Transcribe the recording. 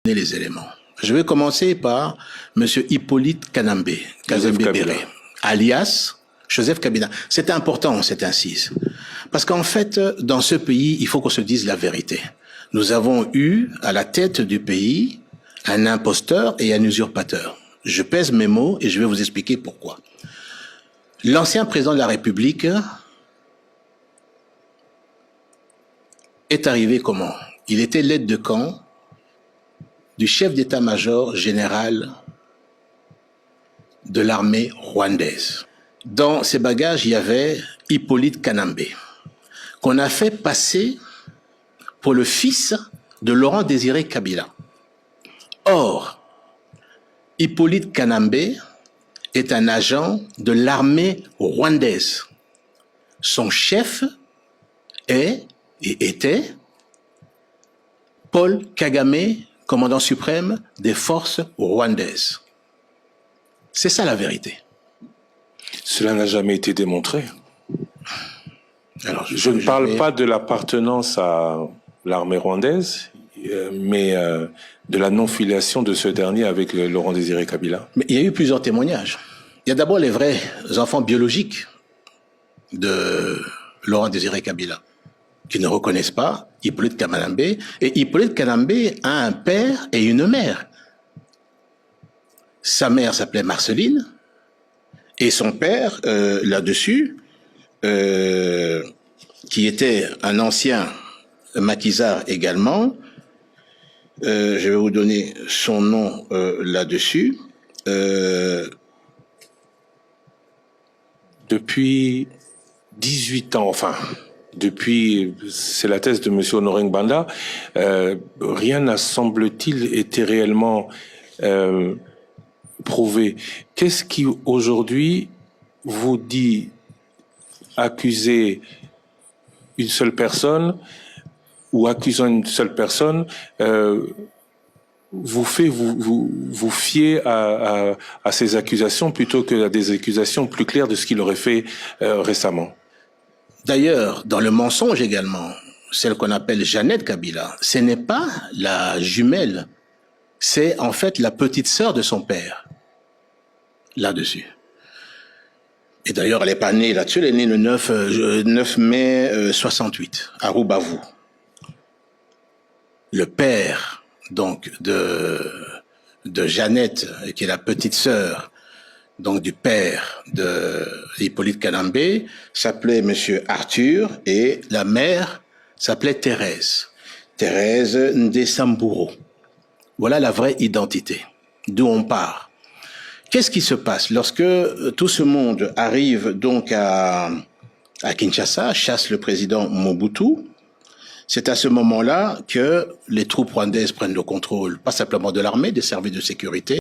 Les éléments. Je vais commencer par M. Hippolyte Kazembe-Béré, alias Joseph Kabila. C'est important, cette incise. Parce qu'en fait, dans ce pays, il faut qu'on se dise la vérité. Nous avons eu à la tête du pays un imposteur et un usurpateur. Je pèse mes mots et je vais vous expliquer pourquoi. L'ancien président de la République est arrivé comment? Il était l'aide de camp du chef d'état-major général de l'armée rwandaise. Dans ses bagages, il y avait Hippolyte Kanambe, qu'on a fait passer pour le fils de Laurent Désiré Kabila. Or, Hippolyte Kanambe est un agent de l'armée rwandaise. Son chef est et était Paul Kagame, commandant suprême des forces rwandaises. C'est ça la vérité. Cela n'a jamais été démontré. Alors, je ne parle pas de l'appartenance à l'armée rwandaise, mais de la non-filiation de ce dernier avec Laurent Désiré Kabila. Mais il y a eu plusieurs témoignages. Il y a d'abord les vrais enfants biologiques de Laurent Désiré Kabila, qui ne reconnaissent pas Hippolyte Kanambe. Et Hippolyte Kanambe a un père et une mère. Sa mère s'appelait Marceline, et son père, là-dessus, qui était un ancien maquisard également, je vais vous donner son nom là-dessus. Depuis 18 ans, enfin... Depuis, c'est la thèse de M. Honoré Ngbanda, rien n'a, semble-t-il, été réellement prouvé. Qu'est-ce qui, aujourd'hui, vous dit accuser une seule personne ou accusant une seule personne vous fait vous fier à ces accusations plutôt qu'à des accusations plus claires de ce qu'il aurait fait récemment? D'ailleurs, dans le mensonge également, celle qu'on appelle Jeannette Kabila, ce n'est pas la jumelle, c'est en fait la petite sœur de son père, là-dessus. Et d'ailleurs, elle n'est pas née là-dessus, elle est née le 9 mai 68, à Rubavu. Le père, donc, de Jeannette, qui est la petite sœur, donc du père de Hippolyte Kanambe, s'appelait Monsieur Arthur et la mère s'appelait Thérèse. Thérèse Ndesamburo. Voilà la vraie identité, d'où on part. Qu'est-ce qui se passe lorsque tout ce monde arrive donc à Kinshasa, chasse le président Mobutu? C'est à ce moment-là que les troupes rwandaises prennent le contrôle, pas simplement de l'armée, des services de sécurité,